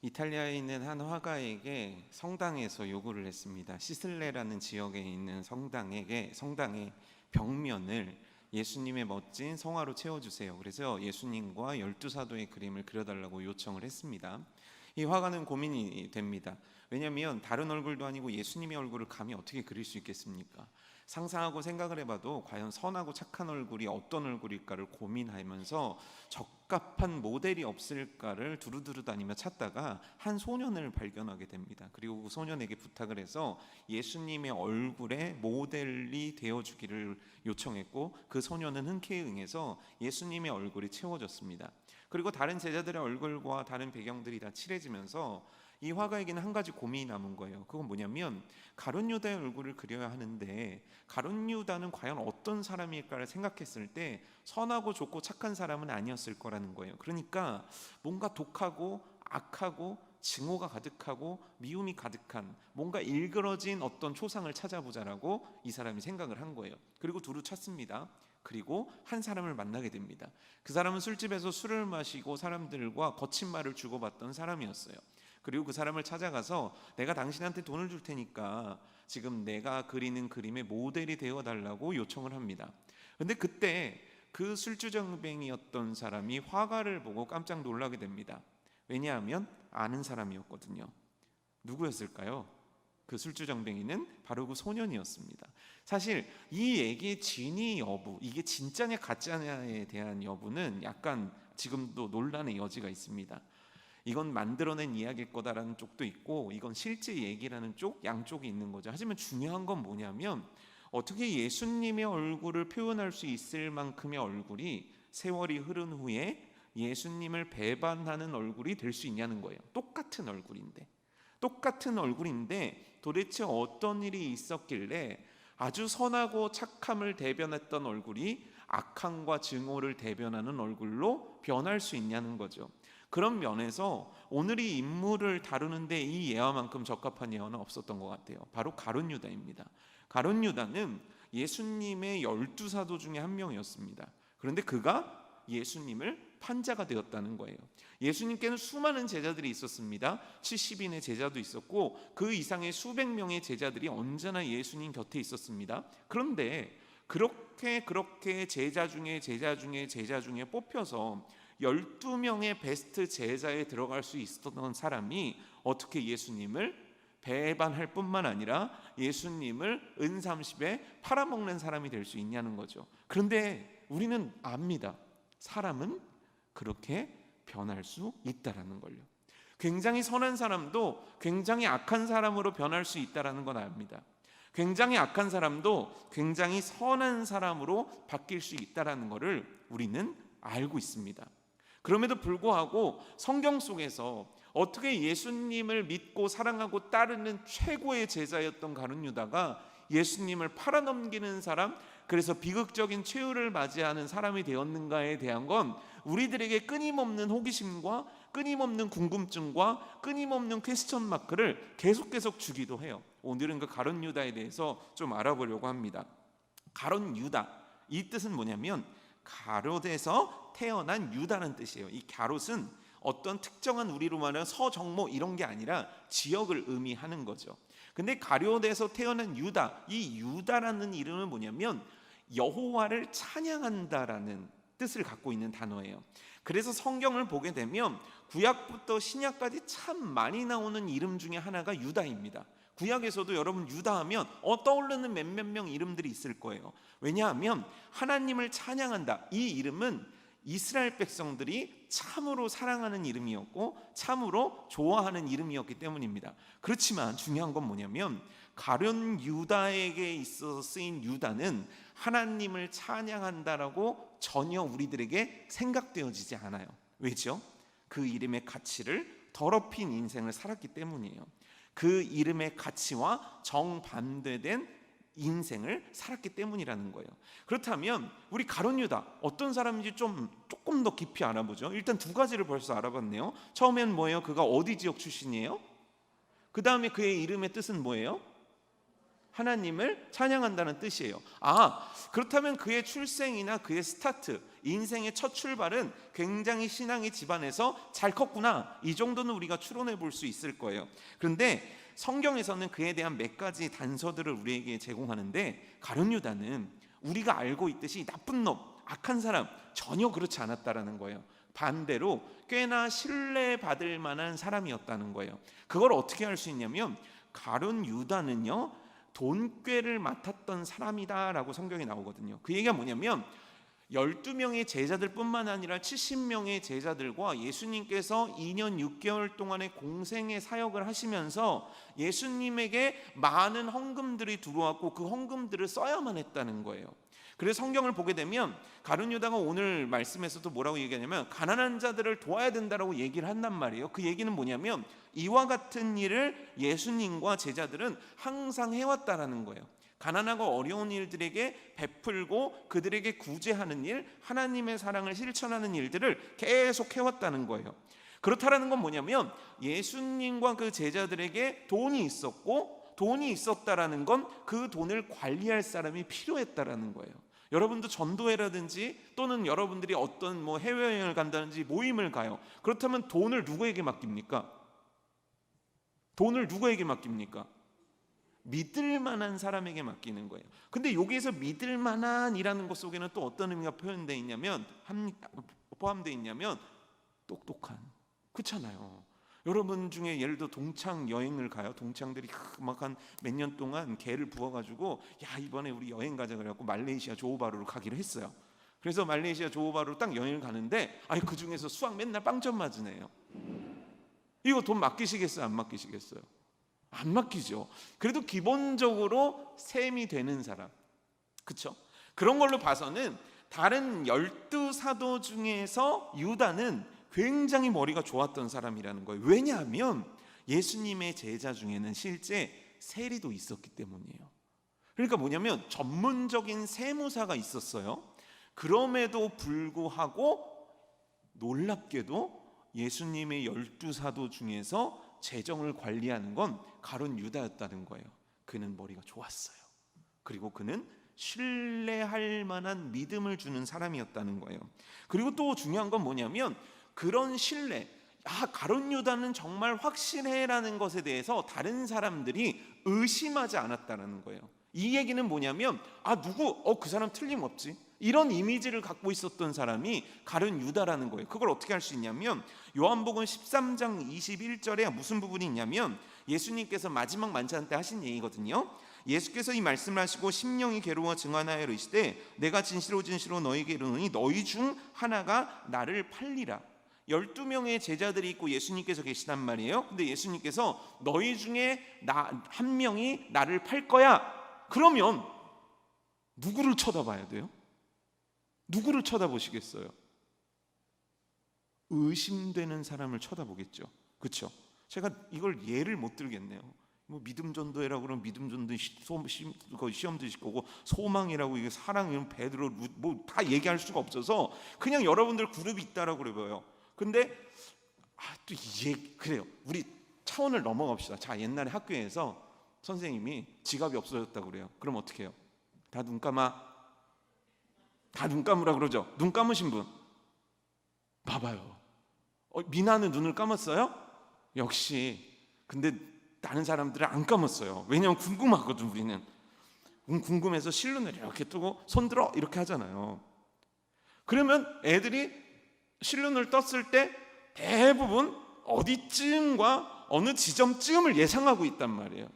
이탈리아에 있는 한 화가에게 성당에서 요구를 했습니다. 시슬레라는 지역에 있는 성당의 벽면을 예수님의 멋진 성화로 채워주세요. 그래서 예수님과 12사도의 그림을 그려달라고 요청을 했습니다. 이 화가는 고민이 됩니다. 왜냐하면 다른 얼굴도 아니고 예수님의 얼굴을 감히 어떻게 그릴 수 있겠습니까? 상상하고 생각을 해봐도 과연 선하고 착한 얼굴이 어떤 얼굴일까를 고민하면서 적합한 모델이 없을까를 두루두루 다니며 찾다가 한 소년을 발견하게 됩니다. 그리고 그 소년에게 부탁을 해서 예수님의 얼굴의 모델이 되어주기를 요청했고, 그 소년은 흔쾌히 응해서 예수님의 얼굴이 채워졌습니다. 그리고 다른 제자들의 얼굴과 다른 배경들이 다 칠해지면서 이 화가에게는 한 가지 고민이 남은 거예요. 그건 뭐냐면, 가룟 유다의 얼굴을 그려야 하는데 가룟 유다는 과연 어떤 사람일까를 생각했을 때 선하고 좋고 착한 사람은 아니었을 거라는 거예요. 그러니까 뭔가 독하고 악하고 증오가 가득하고 미움이 가득한 뭔가 일그러진 어떤 초상을 찾아보자라고 이 사람이 생각을 한 거예요. 그리고 두루 찾습니다. 그리고 한 사람을 만나게 됩니다. 그 사람은 술집에서 술을 마시고 사람들과 거친 말을 주고받던 사람이었어요. 그리고 그 사람을 찾아가서 내가 당신한테 돈을 줄 테니까 지금 내가 그리는 그림의 모델이 되어달라고 요청을 합니다. 근데 그때 그 술주정뱅이였던 사람이 화가를 보고 깜짝 놀라게 됩니다. 왜냐하면 아는 사람이었거든요. 누구였을까요? 그 술주정뱅이는 바로 그 소년이었습니다. 사실 이 얘기의 진위 여부, 이게 진짜냐 가짜냐에 대한 여부는 약간 지금도 논란의 여지가 있습니다. 이건 만들어낸 이야기일 거다라는 쪽도 있고, 이건 실제 얘기라는 쪽, 양쪽이 있는 거죠. 하지만 중요한 건 뭐냐면, 어떻게 예수님의 얼굴을 표현할 수 있을 만큼의 얼굴이 세월이 흐른 후에 예수님을 배반하는 얼굴이 될 수 있냐는 거예요. 똑같은 얼굴인데 도대체 어떤 일이 있었길래 아주 선하고 착함을 대변했던 얼굴이 악함과 증오를 대변하는 얼굴로 변할 수 있냐는 거죠. 그런 면에서 오늘 이 인물을 다루는데 이 예화만큼 적합한 예화는 없었던 것 같아요. 바로 가룟 유다입니다. 가룟 유다는 예수님의 12사도 중에 한 명이었습니다. 그런데 그가 예수님을 판자가 되었다는 거예요. 예수님께는 수많은 제자들이 있었습니다. 70인의 제자도 있었고 그 이상의 수백 명의 제자들이 언제나 예수님 곁에 있었습니다. 그런데 그렇게 제자 중에 뽑혀서 12명의 베스트 제자에 들어갈 수 있었던 사람이 어떻게 예수님을 배반할 뿐만 아니라 예수님을 은삼십에 팔아먹는 사람이 될 수 있냐는 거죠. 그런데 우리는 압니다. 사람은 그렇게 변할 수 있다라는 걸요. 굉장히 선한 사람도 굉장히 악한 사람으로 변할 수 있다라는 건 압니다. 굉장히 악한 사람도 굉장히 선한 사람으로 바뀔 수 있다라는 것을 우리는 알고 있습니다. 그럼에도 불구하고 성경 속에서 어떻게 예수님을 믿고 사랑하고 따르는 최고의 제자였던 가룟 유다가 예수님을 팔아넘기는 사람, 그래서 비극적인 최후를 맞이하는 사람이 되었는가에 대한 건 우리들에게 끊임없는 호기심과 끊임없는 궁금증과 끊임없는 퀘스천 마크를 계속 주기도 해요. 오늘은 그 가룟 유다에 대해서 좀 알아보려고 합니다. 가룟 유다, 이 뜻은 뭐냐면 가롯에서 태어난 유다는 뜻이에요. 이 가롯은 어떤 특정한 우리로 말하는 서정모 이런 게 아니라 지역을 의미하는 거죠. 근데 가롯에서 태어난 유다, 이 유다라는 이름은 뭐냐면 여호와를 찬양한다라는 뜻을 갖고 있는 단어예요. 그래서 성경을 보게 되면 구약부터 신약까지 참 많이 나오는 이름 중에 하나가 유다입니다. 구약에서도 여러분 유다하면 떠오르는 몇몇 명 이름들이 있을 거예요. 왜냐하면 하나님을 찬양한다, 이 이름은 이스라엘 백성들이 참으로 사랑하는 이름이었고 참으로 좋아하는 이름이었기 때문입니다. 그렇지만 중요한 건 뭐냐면 가룟 유다에게 있어서 쓰인 유다는 하나님을 찬양한다라고 전혀 우리들에게 생각되어지지 않아요. 왜죠? 그 이름의 가치를 더럽힌 인생을 살았기 때문이에요. 그 이름의 가치와 정반대된 인생을 살았기 때문이라는 거예요. 그렇다면 우리 가룟 유다 어떤 사람인지 조금 더 깊이 알아보죠. 일단 두 가지를 벌써 알아봤네요. 처음엔 뭐예요? 그가 어디 지역 출신이에요? 그 다음에 그의 이름의 뜻은 뭐예요? 하나님을 찬양한다는 뜻이에요. 그렇다면 그의 출생이나 그의 스타트, 인생의 첫 출발은 굉장히 신앙의 집안에서 잘 컸구나, 이 정도는 우리가 추론해 볼 수 있을 거예요. 그런데 성경에서는 그에 대한 몇 가지 단서들을 우리에게 제공하는데, 가룟 유다는 우리가 알고 있듯이 나쁜 놈, 악한 사람, 전혀 그렇지 않았다라는 거예요. 반대로 꽤나 신뢰받을 만한 사람이었다는 거예요. 그걸 어떻게 알 수 있냐면, 가룟 유다는요, 돈꾀를 맡았던 사람이다라고 성경에 나오거든요. 그 얘기가 뭐냐면 12명의 제자들 뿐만 아니라 70명의 제자들과 예수님께서 2년 6개월 동안의 공생의 사역을 하시면서 예수님에게 많은 헌금들이 들어왔고 그 헌금들을 써야만 했다는 거예요. 그래서 성경을 보게 되면 가룟 유다가 오늘 말씀에서도 뭐라고 얘기하냐면 가난한 자들을 도와야 된다라고 얘기를 한단 말이에요. 그 얘기는 뭐냐면 이와 같은 일을 예수님과 제자들은 항상 해왔다라는 거예요. 가난하고 어려운 일들에게 베풀고 그들에게 구제하는 일, 하나님의 사랑을 실천하는 일들을 계속 해왔다는 거예요. 그렇다라는 건 뭐냐면 예수님과 그 제자들에게 돈이 있었고, 돈이 있었다라는 건 그 돈을 관리할 사람이 필요했다라는 거예요. 여러분도 전도회라든지 또는 여러분들이 어떤 해외여행을 간다든지 모임을 가요. 그렇다면 돈을 누구에게 맡깁니까? 돈을 누구에게 맡깁니까? 믿을 만한 사람에게 맡기는 거예요. 근데 여기에서 믿을 만한이라는 것 속에는 또 어떤 의미가 포함되어 있냐면 똑똑한, 그렇잖아요. 여러분 중에 예를 들어 동창 여행을 가요. 동창들이 막 한 몇 년 동안 개를 부어가지고 야 이번에 우리 여행 가자 그래갖고 말레이시아 조호바루로 가기로 했어요. 그래서 말레이시아 조호바루로 딱 여행을 가는데 그 중에서 수학 맨날 빵점 맞은 애예요. 이거 돈 맡기시겠어요? 안 맡기시겠어요? 안 맡기죠. 그래도 기본적으로 셈이 되는 사람, 그렇죠? 그런 걸로 봐서는 다른 12사도 중에서 유다는 굉장히 머리가 좋았던 사람이라는 거예요. 왜냐하면 예수님의 제자 중에는 실제 세리도 있었기 때문이에요. 그러니까 뭐냐면 전문적인 세무사가 있었어요. 그럼에도 불구하고 놀랍게도 예수님의 12사도 중에서 재정을 관리하는 건 가룟 유다였다는 거예요. 그는 머리가 좋았어요. 그리고 그는 신뢰할 만한 믿음을 주는 사람이었다는 거예요. 그리고 또 중요한 건 뭐냐면 그런 신뢰, 가룟 유다는 정말 확실해라는 것에 대해서 다른 사람들이 의심하지 않았다는 거예요. 이 얘기는 뭐냐면 그 사람 틀림없지, 이런 이미지를 갖고 있었던 사람이 가룟 유다라는 거예요. 그걸 어떻게 할 수 있냐면 요한복음 13장 21절에 무슨 부분이 있냐면 예수님께서 마지막 만찬 때 하신 얘기거든요. 예수께서 이 말씀을 하시고 심령이 괴로워 증언하여 이르시되 내가 진실로 너희에게 이르노니 너희 중 하나가 나를 팔리라. 12명의 제자들이 있고 예수님께서 계시단 말이에요. 근데 예수님께서 너희 중에 한 명이 나를 팔 거야. 그러면 누구를 쳐다봐야 돼요? 누구를 쳐다보시겠어요? 의심되는 사람을 쳐다보겠죠. 그렇죠? 제가 이걸 예를 못 들겠네요. 믿음 전도회라고 그러면 믿음 전도 시험 드실 거고, 소망이라고 이게 사랑, 베드로 다 얘기할 수가 없어서 그냥 여러분들 그룹이 있다라고 그래요. 근데 또 그래요. 우리 차원을 넘어갑시다. 자, 옛날에 학교에서 선생님이 지갑이 없어졌다고 그래요. 그럼 어떻게 해요? 다 눈 감으라 그러죠. 눈 감으신 분 봐봐요. 미나는 눈을 감았어요? 역시. 근데 다른 사람들은 안 감았어요. 왜냐하면 궁금하거든. 우리는 궁금해서 실눈을 이렇게 뜨고 손 들어 이렇게 하잖아요. 그러면 애들이 실눈을 떴을 때 대부분 어디쯤과 어느 지점쯤을 예상하고 있단 말이에요.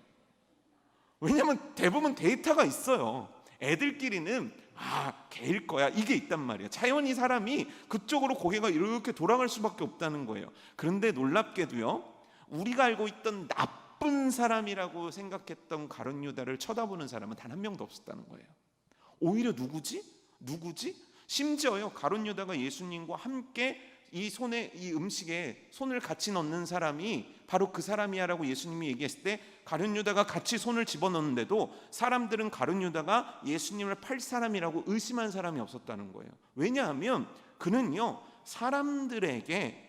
왜냐하면 대부분 데이터가 있어요. 애들끼리는 걔일 거야, 이게 있단 말이에요. 자연히 사람이 그쪽으로 고개가 이렇게 돌아갈 수밖에 없다는 거예요. 그런데 놀랍게도요, 우리가 알고 있던 나쁜 사람이라고 생각했던 가룟 유다를 쳐다보는 사람은 단 한 명도 없었다는 거예요. 오히려 누구지? 심지어요, 가룟 유다가 예수님과 함께 이 음식에 손을 같이 넣는 사람이 바로 그 사람이야라고 예수님이 얘기했을 때 가룟 유다가 같이 손을 집어넣는데도 사람들은 가룟 유다가 예수님을 팔 사람이라고 의심한 사람이 없었다는 거예요. 왜냐하면 그는요, 사람들에게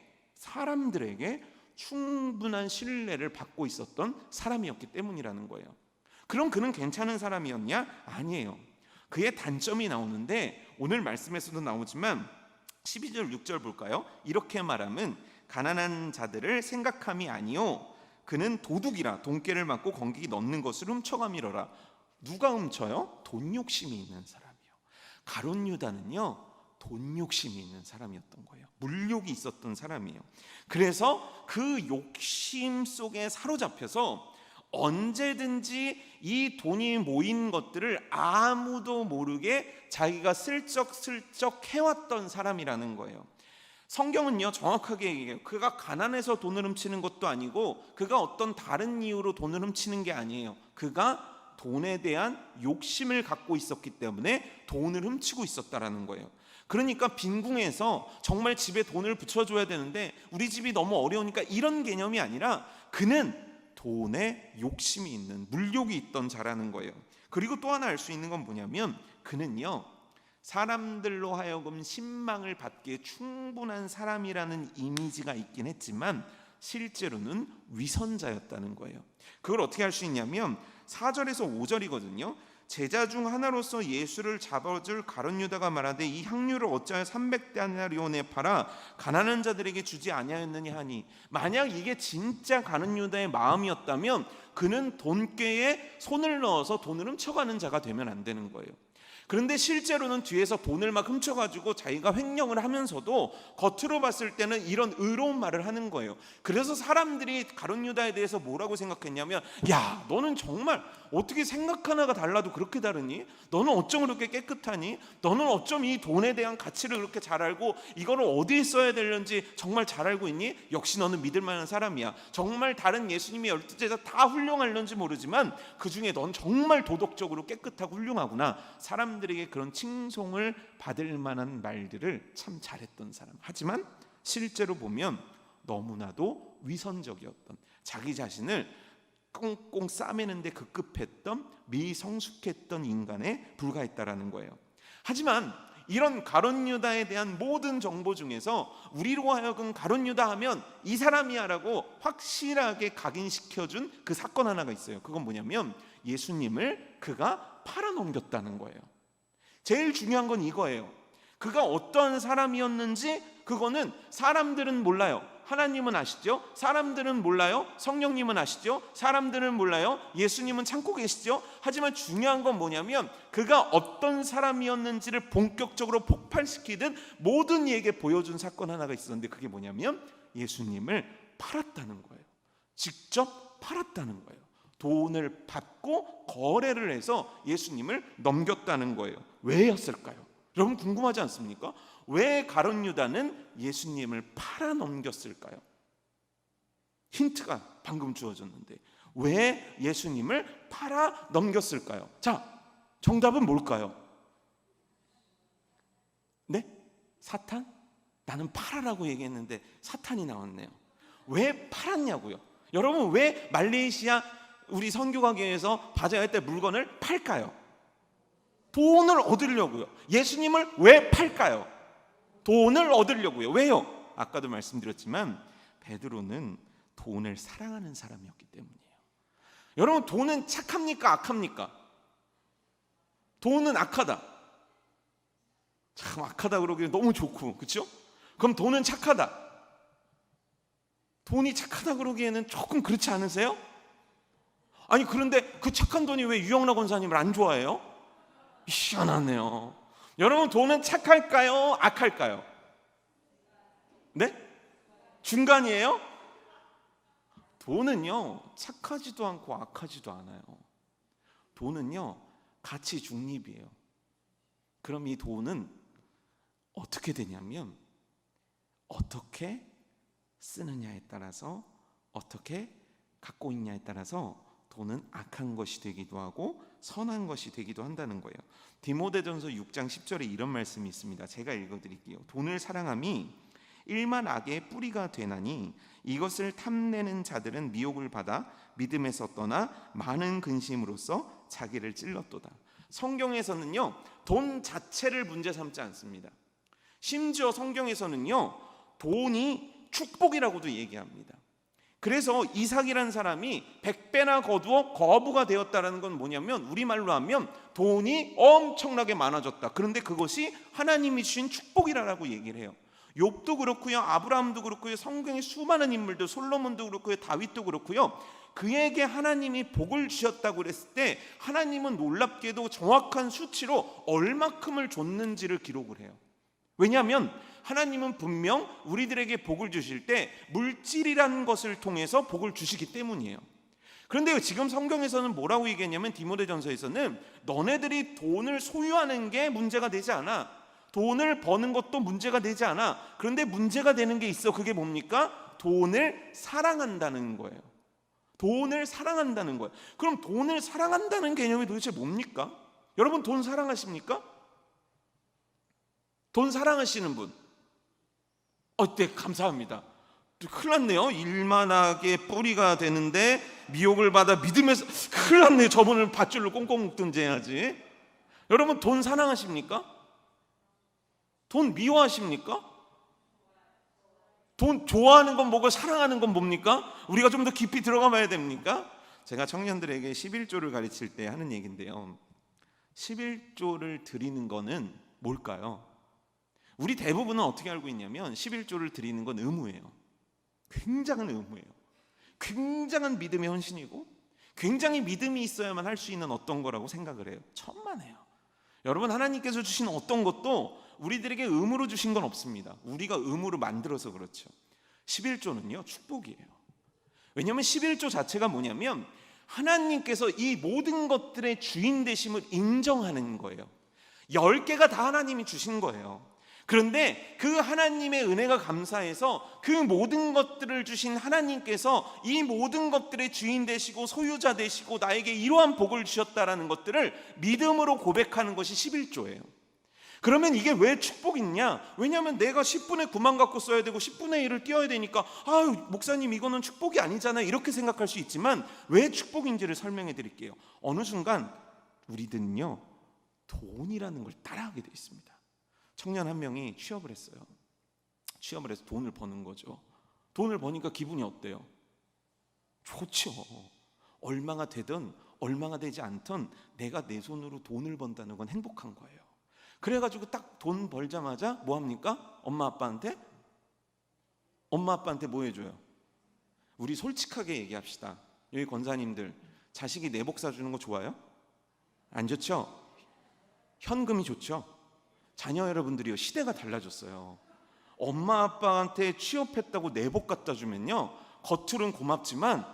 충분한 신뢰를 받고 있었던 사람이었기 때문이라는 거예요. 그럼 그는 괜찮은 사람이었냐? 아니에요. 그의 단점이 나오는데 오늘 말씀에서도 나오지만 12절 6절 볼까요? 이렇게 말하면 가난한 자들을 생각함이 아니요 그는 도둑이라 돈깨를 맞고 건기 넣는 것을 훔쳐가미러라. 누가 훔쳐요? 돈 욕심이 있는 사람이요. 가룟 유다는요 돈 욕심이 있는 사람이었던 거예요. 물욕이 있었던 사람이에요. 그래서 그 욕심 속에 사로잡혀서 언제든지 이 돈이 모인 것들을 아무도 모르게 자기가 슬쩍슬쩍 해왔던 사람이라는 거예요. 성경은요 정확하게 얘기해요. 그가 가난해서 돈을 훔치는 것도 아니고 그가 어떤 다른 이유로 돈을 훔치는 게 아니에요. 그가 돈에 대한 욕심을 갖고 있었기 때문에 돈을 훔치고 있었다라는 거예요. 그러니까 빈궁에서 정말 집에 돈을 붙여줘야 되는데 우리 집이 너무 어려우니까 이런 개념이 아니라 그는 돈에 욕심이 있는, 물욕이 있던 자라는 거예요. 그리고 또 하나 알 수 있는 건 뭐냐면 그는요 사람들로 하여금 신망을 받기에 충분한 사람이라는 이미지가 있긴 했지만 실제로는 위선자였다는 거예요. 그걸 어떻게 알 수 있냐면 4절에서 5절이거든요. 제자 중 하나로서 예수를 잡아줄 가룟 유다가 말하되 이 향유를 어찌하여 300데나리온에 팔아 가난한 자들에게 주지 아니하였느냐 하니, 만약 이게 진짜 가룟 유다의 마음이었다면 그는 돈꾀에 손을 넣어서 돈을 훔쳐가는 자가 되면 안 되는 거예요. 그런데 실제로는 뒤에서 돈을 막 훔쳐가지고 자기가 횡령을 하면서도 겉으로 봤을 때는 이런 의로운 말을 하는 거예요. 그래서 사람들이 가룟 유다에 대해서 뭐라고 생각했냐면, 야 너는 정말 어떻게 생각 하나가 달라도 그렇게 다르니? 너는 어쩜 그렇게 깨끗하니? 너는 어쩜 이 돈에 대한 가치를 그렇게 잘 알고 이거를 어디에 써야 되는지 정말 잘 알고 있니? 역시 너는 믿을 만한 사람이야. 정말 다른 예수님의 12제자 다 훌륭할는지 모르지만 그 중에 넌 정말 도덕적으로 깨끗하고 훌륭하구나. 사람들에게 그런 칭송을 받을 만한 말들을 참 잘했던 사람. 하지만 실제로 보면 너무나도 위선적이었던, 자기 자신을 꽁꽁 싸매는데 급급했던, 미성숙했던 인간에 불과했다라는 거예요. 하지만 이런 가룟 유다에 대한 모든 정보 중에서 우리로 하여금 가룟 유다 하면 이 사람이야라고 확실하게 각인시켜준 그 사건 하나가 있어요. 그건 뭐냐면 예수님을 그가 팔아넘겼다는 거예요. 제일 중요한 건 이거예요. 그가 어떤 사람이었는지 그거는 사람들은 몰라요. 하나님은 아시죠? 사람들은 몰라요. 성령님은 아시죠? 사람들은 몰라요. 예수님은 참고 계시죠? 하지만 중요한 건 뭐냐면 그가 어떤 사람이었는지를 본격적으로 폭발시키듯 모든 이에게 보여준 사건 하나가 있었는데 그게 뭐냐면 예수님을 팔았다는 거예요. 직접 팔았다는 거예요. 돈을 받고 거래를 해서 예수님을 넘겼다는 거예요. 왜였을까요? 여러분 궁금하지 않습니까? 왜 가룟 유다는 예수님을 팔아 넘겼을까요? 힌트가 방금 주어졌는데 왜 예수님을 팔아 넘겼을까요? 자, 정답은 뭘까요? 네? 사탄? 나는 팔아라고 얘기했는데 사탄이 나왔네요. 왜 팔았냐고요? 여러분 왜 말레이시아 우리 선교가게에서 바자회 때 물건을 팔까요? 돈을 얻으려고요. 예수님을 왜 팔까요? 돈을 얻으려고요. 왜요? 아까도 말씀드렸지만 베드로는 돈을 사랑하는 사람이었기 때문이에요. 여러분 돈은 착합니까? 악합니까? 돈은 악하다. 참 악하다 그러기 너무 좋고, 그렇죠? 그럼 돈은 착하다. 돈이 착하다 그러기에는 조금 그렇지 않으세요? 아니 그런데 그 착한 돈이 왜 유영락 권사님을 안 좋아해요? 희한하네요. 여러분 돈은 착할까요? 악할까요? 네? 중간이에요? 돈은요 착하지도 않고 악하지도 않아요. 돈은요 가치 중립이에요. 그럼 이 돈은 어떻게 되냐면 어떻게 쓰느냐에 따라서, 어떻게 갖고 있냐에 따라서 돈은 악한 것이 되기도 하고 선한 것이 되기도 한다는 거예요. 디모데전서 6장 10절에 이런 말씀이 있습니다. 제가 읽어드릴게요. 돈을 사랑함이 일만 악의 뿌리가 되나니 이것을 탐내는 자들은 미혹을 받아 믿음에서 떠나 많은 근심으로써 자기를 찔렀도다. 성경에서는요 돈 자체를 문제 삼지 않습니다. 심지어 성경에서는요 돈이 축복이라고도 얘기합니다. 그래서 이삭이라는 사람이 100배나 거두어 거부가 되었다는 건 뭐냐면 우리말로 하면 돈이 엄청나게 많아졌다. 그런데 그것이 하나님이 주신 축복이라고 얘기를 해요. 욥도 그렇고요, 아브라함도 그렇고요, 성경의 수많은 인물들, 솔로몬도 그렇고요, 다윗도 그렇고요, 그에게 하나님이 복을 주셨다고 그랬을 때 하나님은 놀랍게도 정확한 수치로 얼마큼을 줬는지를 기록을 해요. 왜냐하면 하나님은 분명 우리들에게 복을 주실 때 물질이라는 것을 통해서 복을 주시기 때문이에요. 그런데 지금 성경에서는 뭐라고 얘기했냐면 디모데전서에서는 너네들이 돈을 소유하는 게 문제가 되지 않아. 돈을 버는 것도 문제가 되지 않아. 그런데 문제가 되는 게 있어. 그게 뭡니까? 돈을 사랑한다는 거예요. 돈을 사랑한다는 거예요. 그럼 돈을 사랑한다는 개념이 도대체 뭡니까? 여러분 돈 사랑하십니까? 돈 사랑하시는 분? 네, 감사합니다. 큰일 났네요. 일만하게 뿌리가 되는데 미혹을 받아 믿음에서 큰일 났네요. 저분을 밧줄로 꽁꽁 묶든지 해야지. 여러분 돈 사랑하십니까? 돈 미워하십니까? 돈 좋아하는 건 뭐고 사랑하는 건 뭡니까? 우리가 좀 더 깊이 들어가 봐야 됩니까? 제가 청년들에게 11조를 가르칠 때 하는 얘기인데요, 11조를 드리는 거는 뭘까요? 우리 대부분은 어떻게 알고 있냐면 11조를 드리는 건 의무예요. 굉장한 의무예요. 굉장한 믿음의 헌신이고 굉장히 믿음이 있어야만 할 수 있는 어떤 거라고 생각을 해요. 천만에요. 여러분 하나님께서 주신 어떤 것도 우리들에게 의무로 주신 건 없습니다. 우리가 의무로 만들어서 그렇죠. 11조는요 축복이에요. 왜냐하면 11조 자체가 뭐냐면 하나님께서 이 모든 것들의 주인 되심을 인정하는 거예요. 10개가 다 하나님이 주신 거예요. 그런데 그 하나님의 은혜가 감사해서 그 모든 것들을 주신 하나님께서 이 모든 것들의 주인 되시고 소유자 되시고 나에게 이러한 복을 주셨다라는 것들을 믿음으로 고백하는 것이 11조예요. 그러면 이게 왜 축복이냐? 왜냐하면 내가 10분의 9만 갖고 써야 되고 10분의 1을 띄워야 되니까 아유 목사님 이거는 축복이 아니잖아요 이렇게 생각할 수 있지만 왜 축복인지를 설명해 드릴게요. 어느 순간 우리들은요 돈이라는 걸 따라하게 돼 있습니다. 청년 한 명이 취업을 했어요. 취업을 해서 돈을 버는 거죠. 돈을 버니까 기분이 어때요? 좋죠. 얼마가 되든 얼마가 되지 않든 내가 내 손으로 돈을 번다는 건 행복한 거예요. 그래가지고 딱 돈 벌자마자 뭐 합니까? 엄마 아빠한테 뭐 해줘요? 우리 솔직하게 얘기합시다. 여기 권사님들 자식이 내복 사주는 거 좋아요? 안 좋죠? 현금이 좋죠? 자녀 여러분들이요 시대가 달라졌어요. 엄마 아빠한테 취업했다고 내복 갖다 주면요 겉으로는 고맙지만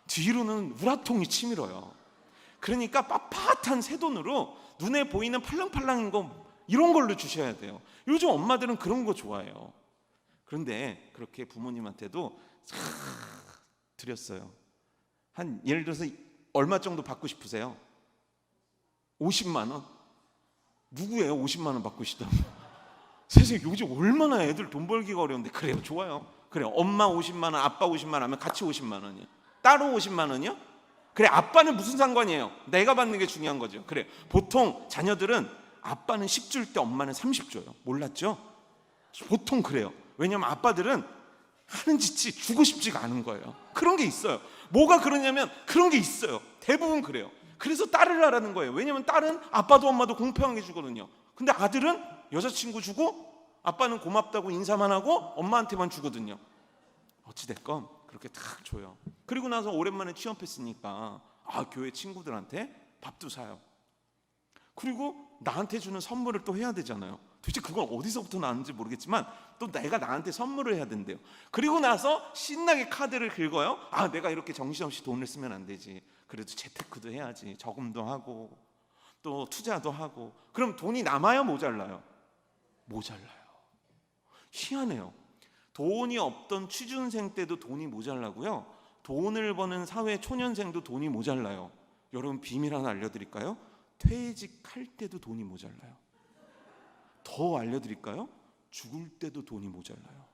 뒤로는 우라통이 치밀어요. 그러니까 빳빳한 새 돈으로 눈에 보이는 팔랑팔랑인 거 이런 걸로 주셔야 돼요. 요즘 엄마들은 그런 거 좋아해요. 그런데 그렇게 부모님한테도 드렸어요. 한 예를 들어서 얼마 정도 받고 싶으세요? 50만 원? 누구예요? 50만 원 받고 싶다고. 세상에 요즘 얼마나 애들 돈 벌기가 어려운데. 그래요 좋아요. 그래요 엄마 50만 원 아빠 50만 원 하면 같이 50만 원이요. 따로 50만 원이요? 그래 아빠는 무슨 상관이에요? 내가 받는 게 중요한 거죠. 그래 보통 자녀들은 아빠는 10 줄 때 엄마는 30 줘요. 몰랐죠? 보통 그래요. 왜냐하면 아빠들은 하는 짓이 주고 싶지가 않은 거예요. 그런 게 있어요. 뭐가 그러냐면 그런 게 있어요. 대부분 그래요. 그래서 딸을 하라는 거예요. 왜냐하면 딸은 아빠도 엄마도 공평하게 주거든요. 근데 아들은 여자친구 주고 아빠는 고맙다고 인사만 하고 엄마한테만 주거든요. 어찌됐건 그렇게 탁 줘요. 그리고 나서 오랜만에 취업했으니까 교회 친구들한테 밥도 사요. 그리고 나한테 주는 선물을 또 해야 되잖아요. 도대체 그건 어디서부터 나왔는지 모르겠지만 또 내가 나한테 선물을 해야 된대요. 그리고 나서 신나게 카드를 긁어요. 내가 이렇게 정신없이 돈을 쓰면 안 되지. 그래도 재테크도 해야지. 저금도 하고 또 투자도 하고. 그럼 돈이 남아요 모자라요? 모자라요. 희한해요. 돈이 없던 취준생 때도 돈이 모자라고요. 돈을 버는 사회 초년생도 돈이 모자라요. 여러분 비밀 하나 알려드릴까요? 퇴직할 때도 돈이 모자라요. 더 알려드릴까요? 죽을 때도 돈이 모자라요.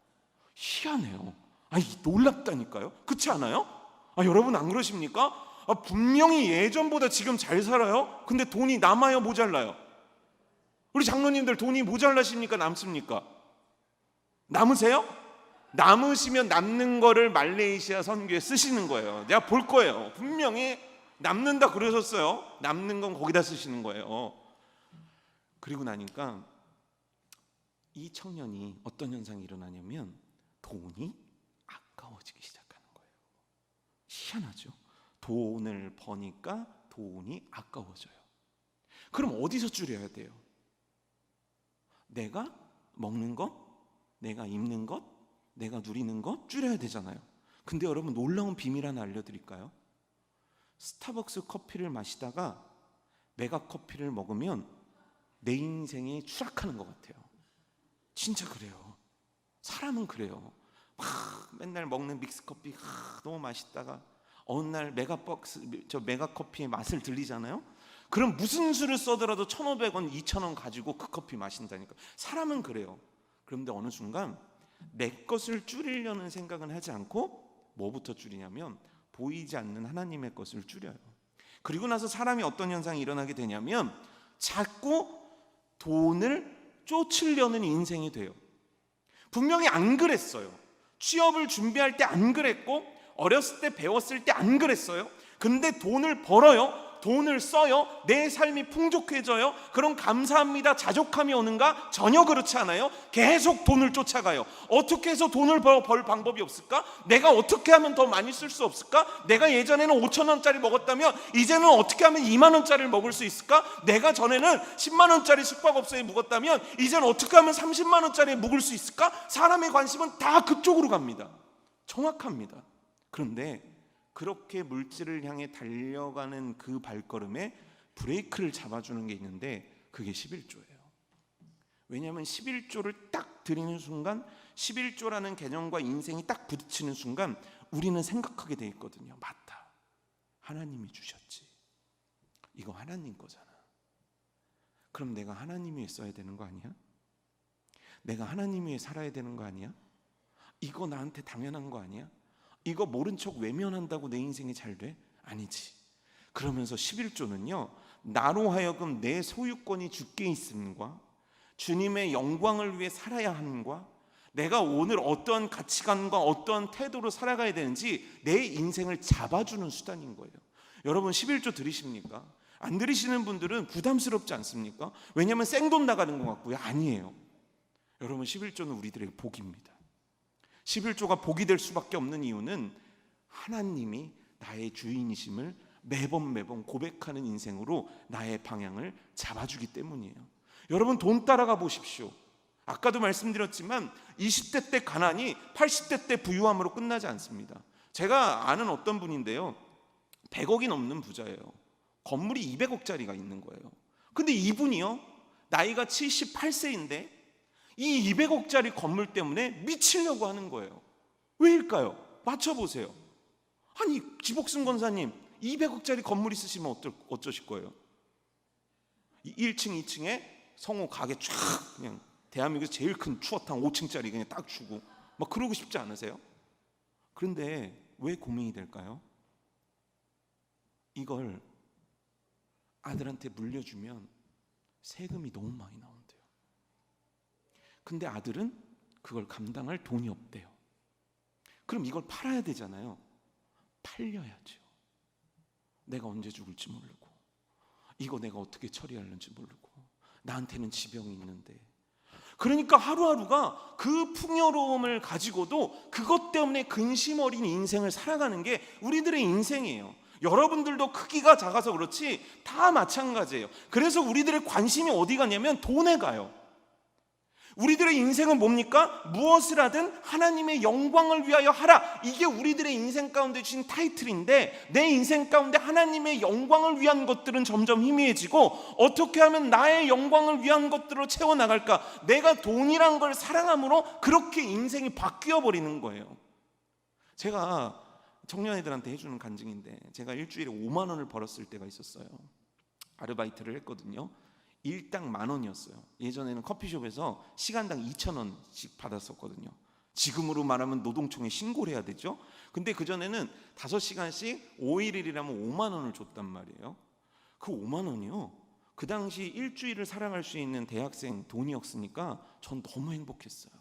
희한해요. 놀랍다니까요. 그렇지 않아요? 여러분 안 그러십니까? 분명히 예전보다 지금 잘 살아요. 근데 돈이 남아요 모자라요? 우리 장로님들 돈이 모자라십니까 남습니까? 남으세요? 남으시면 남는 거를 말레이시아 선교에 쓰시는 거예요. 내가 볼 거예요. 분명히 남는다 그러셨어요. 남는 건 거기다 쓰시는 거예요. 그리고 나니까 이 청년이 어떤 현상이 일어나냐면 돈이 아까워지기 시작하는 거예요. 희한하죠. 돈을 버니까 돈이 아까워져요. 그럼 어디서 줄여야 돼요? 내가 먹는 것, 내가 입는 것, 내가 누리는 것 줄여야 되잖아요. 근데 여러분, 놀라운 비밀 하나 알려드릴까요? 스타벅스 커피를 마시다가 메가 커피를 먹으면 내 인생이 추락하는 것 같아요. 진짜 그래요. 사람은 그래요. 막 맨날 먹는 믹스커피 너무 맛있다가 어느 날 메가커피의 맛을 들리잖아요. 그럼 무슨 수를 써더라도 1,500원, 2,000원 가지고 그 커피 마신다니까. 사람은 그래요. 그런데 어느 순간 내 것을 줄이려는 생각은 하지 않고 뭐부터 줄이냐면 보이지 않는 하나님의 것을 줄여요. 그리고 나서 사람이 어떤 현상이 일어나게 되냐면 자꾸 돈을 쫓으려는 인생이 돼요. 분명히 안 그랬어요. 취업을 준비할 때 안 그랬고 어렸을 때 배웠을 때 안 그랬어요. 근데 돈을 벌어요. 돈을 써요. 내 삶이 풍족해져요. 그럼 감사합니다, 자족함이 오는가? 전혀 그렇지 않아요. 계속 돈을 쫓아가요. 어떻게 해서 돈을 벌 방법이 없을까? 내가 어떻게 하면 더 많이 쓸 수 없을까? 내가 예전에는 5,000원짜리 먹었다면 이제는 어떻게 하면 2만 원짜리를 먹을 수 있을까? 내가 전에는 10만 원짜리 숙박업소에 묵었다면 이제는 어떻게 하면 30만 원짜리에 묵을 수 있을까? 사람의 관심은 다 그쪽으로 갑니다. 정확합니다. 그런데 그렇게 물질을 향해 달려가는 그 발걸음에 브레이크를 잡아주는 게 있는데 그게 11조예요. 왜냐하면 11조를 딱 드리는 순간, 11조라는 개념과 인생이 딱 부딪히는 순간 우리는 생각하게 돼 있거든요. 맞다, 하나님이 주셨지. 이거 하나님 거잖아. 그럼 내가 하나님 위해 써야 되는 거 아니야? 내가 하나님 위해 살아야 되는 거 아니야? 이거 나한테 당연한 거 아니야? 이거 모른 척 외면한다고 내 인생이 잘 돼? 아니지. 그러면서 11조는요, 나로 하여금 내 소유권이 주께 있음과 주님의 영광을 위해 살아야 함과 내가 오늘 어떤 가치관과 어떤 태도로 살아가야 되는지 내 인생을 잡아주는 수단인 거예요. 여러분, 11조 들으십니까? 안 들으시는 분들은 부담스럽지 않습니까? 왜냐하면 생돈 나가는 것 같고요. 아니에요. 여러분, 11조는 우리들에게 복입니다. 11조가 복이 될 수밖에 없는 이유는 하나님이 나의 주인이심을 매번 고백하는 인생으로 나의 방향을 잡아주기 때문이에요. 여러분, 돈 따라가 보십시오. 아까도 말씀드렸지만 20대 때 가난이 80대 때 부유함으로 끝나지 않습니다. 제가 아는 어떤 분인데요, 100억이 넘는 부자예요. 건물이 200억짜리가 있는 거예요. 근데 이분이요, 나이가 78세인데 이 200억짜리 건물 때문에 미치려고 하는 거예요. 왜일까요? 맞춰보세요. 아니, 지복승 권사님, 200억짜리 건물 있으시면 어쩌실 거예요? 1층, 2층에 성호 가게 쫙 그냥 대한민국에서 제일 큰 추어탕 5층짜리 그냥 딱 주고 막 그러고 싶지 않으세요? 그런데 왜 고민이 될까요? 이걸 아들한테 물려주면 세금이 너무 많이 나온대요. 근데 아들은 그걸 감당할 돈이 없대요. 그럼 이걸 팔아야 되잖아요. 팔려야죠. 내가 언제 죽을지 모르고, 이거 내가 어떻게 처리하는지 모르고, 나한테는 지병이 있는데. 그러니까 하루하루가 그 풍요로움을 가지고도 그것 때문에 근심 어린 인생을 살아가는 게 우리들의 인생이에요. 여러분들도 크기가 작아서 그렇지 다 마찬가지예요. 그래서 우리들의 관심이 어디 가냐면 돈에 가요. 우리들의 인생은 뭡니까? 무엇을 하든 하나님의 영광을 위하여 하라. 이게 우리들의 인생 가운데 주신 타이틀인데, 내 인생 가운데 하나님의 영광을 위한 것들은 점점 희미해지고 어떻게 하면 나의 영광을 위한 것들로 채워나갈까? 내가 돈이란 걸 사랑함으로 그렇게 인생이 바뀌어 버리는 거예요. 제가 청년애들한테 해주는 간증인데, 제가 일주일에 5만 원을 벌었을 때가 있었어요. 아르바이트를 했거든요. 일당 10,000원이었어요. 예전에는 커피숍에서 시간당 2,000원씩 받았었거든요. 지금으로 말하면 노동청에 신고를 해야 되죠. 근데 그전에는 5시간씩 5일이라면 5만 원을 줬단 말이에요. 그 5만 원이요, 그 당시 일주일을 살아갈 수 있는 대학생 돈이었으니까 전 너무 행복했어요.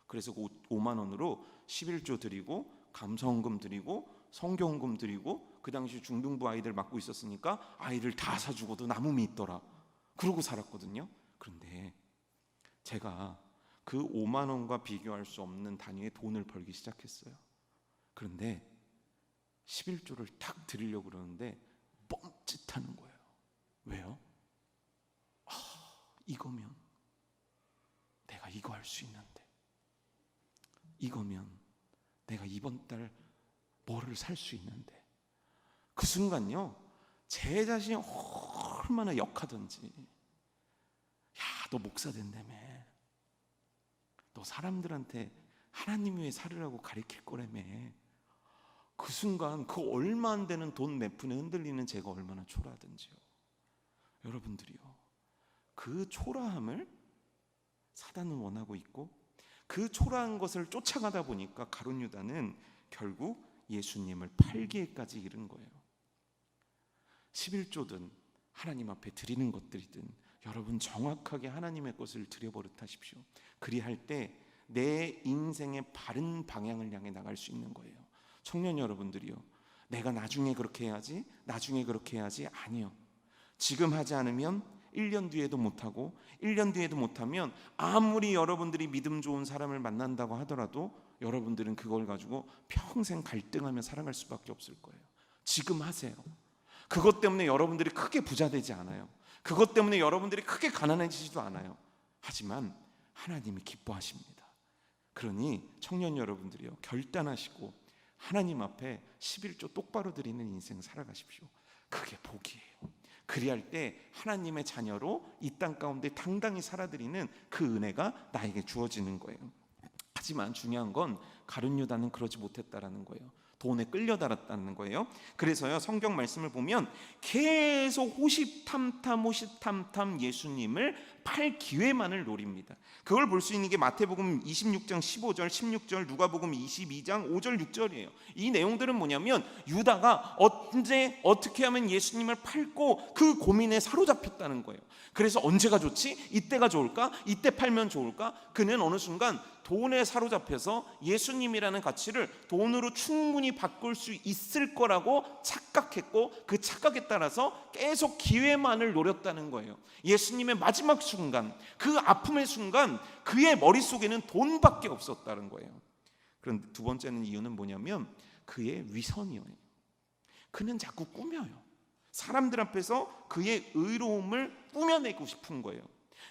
그래서 그 5만 원으로 11조 드리고 감성금 드리고 성경금 드리고, 그 당시 중등부 아이들 맡고 있었으니까 아이를 다 사주고도 남음이 있더라. 그러고 살았거든요. 그런데 제가 그 5만 원과 비교할 수 없는 단위의 돈을 벌기 시작했어요. 그런데 11조를 탁 드리려고 그러는데 멈칫하는 거예요. 왜요? 이거면 내가 이거 할 수 있는데, 이거면 내가 이번 달 뭐를 살 수 있는데, 그 순간요 제 자신이 얼마나 역하던지, 야, 너 목사 된다며, 너 사람들한테 하나님 위해 살으라고 가르칠 거라며. 그 순간 그 얼마 안 되는 돈 몇 푼에 흔들리는 제가 얼마나 초라하던지요. 여러분들이요, 그 초라함을 사단은 원하고 있고, 그 초라한 것을 쫓아가다 보니까 가룟 유다는 결국 예수님을 팔기에까지 이른 거예요. 11조든 하나님 앞에 드리는 것들이든 여러분 정확하게 하나님의 것을 드려버릇하십시오. 그리할 때 내 인생의 바른 방향을 향해 나갈 수 있는 거예요. 청년 여러분들이요, 내가 나중에 그렇게 해야지, 나중에 그렇게 해야지, 아니요. 지금 하지 않으면 1년 뒤에도 못하고, 1년 뒤에도 못하면 아무리 여러분들이 믿음 좋은 사람을 만난다고 하더라도 여러분들은 그걸 가지고 평생 갈등하며 살아갈 수밖에 없을 거예요. 지금 하세요. 그것 때문에 여러분들이 크게 부자 되지 않아요. 그것 때문에 여러분들이 크게 가난해지지도 않아요. 하지만 하나님이 기뻐하십니다. 그러니 청년 여러분들이요, 결단하시고 하나님 앞에 11조 똑바로 드리는 인생 살아가십시오. 그게 복이에요. 그리할 때 하나님의 자녀로 이 땅 가운데 당당히 살아드리는 그 은혜가 나에게 주어지는 거예요. 하지만 중요한 건 가룟 유다는 그러지 못했다라는 거예요. 돈에 끌려다랐다는 거예요. 그래서요, 성경 말씀을 보면 계속 호시탐탐 예수님을 팔 기회만을 노립니다. 그걸 볼 수 있는 게 마태복음 26장 15절 16절, 누가복음 22장 5절 6절이에요. 이 내용들은 뭐냐면 유다가 언제 어떻게 하면 예수님을 팔고 그 고민에 사로잡혔다는 거예요. 그래서 언제가 좋지? 이때가 좋을까? 이때 팔면 좋을까? 그는 어느 순간 돈에 사로잡혀서 예수님이라는 가치를 돈으로 충분히 바꿀 수 있을 거라고 착각했고, 그 착각에 따라서 계속 기회만을 노렸다는 거예요. 예수님의 마지막 순간, 그 아픔의 순간 그의 머릿속에는 돈밖에 없었다는 거예요. 그런데 두 번째는 이유는 뭐냐면 그의 위선이에요. 그는 자꾸 꾸며요. 사람들 앞에서 그의 의로움을 꾸며내고 싶은 거예요.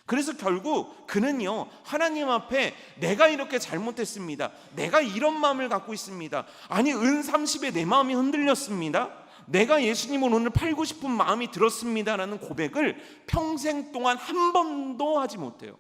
그래서 결국 그는요, 하나님 앞에 내가 이렇게 잘못했습니다, 내가 이런 마음을 갖고 있습니다, 아니 은 30에 내 마음이 흔들렸습니다, 내가 예수님을 오늘 팔고 싶은 마음이 들었습니다라는 고백을 평생 동안 한 번도 하지 못해요.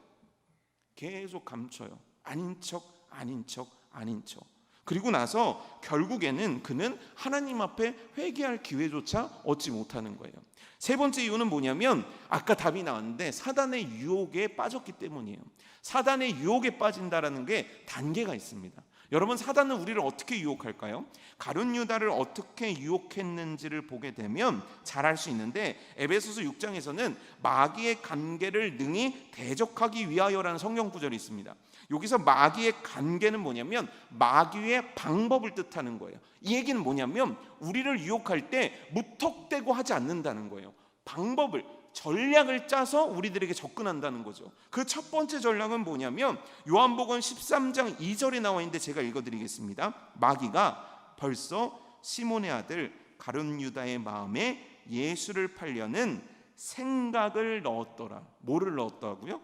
계속 감춰요. 아닌 척 아닌 척 아닌 척. 그리고 나서 결국에는 그는 하나님 앞에 회개할 기회조차 얻지 못하는 거예요. 세 번째 이유는 뭐냐면 아까 답이 나왔는데 사단의 유혹에 빠졌기 때문이에요. 사단의 유혹에 빠진다라는 게 단계가 있습니다. 여러분, 사단은 우리를 어떻게 유혹할까요? 가룟 유다를 어떻게 유혹했는지를 보게 되면 잘 알 수 있는데, 에베소서 6장에서는 마귀의 관계를 능히 대적하기 위하여라는 성경 구절이 있습니다. 여기서 마귀의 관계는 뭐냐면 마귀의 방법을 뜻하는 거예요. 이 얘기는 뭐냐면 우리를 유혹할 때 무턱대고 하지 않는다는 거예요. 방법을, 전략을 짜서 우리들에게 접근한다는 거죠. 그 첫 번째 전략은 뭐냐면 요한복음 13장 2절에 나와 있는데 제가 읽어드리겠습니다. 마귀가 벌써 시몬의 아들 가룟 유다의 마음에 예수를 팔려는 생각을 넣었더라. 뭐를 넣었다고요?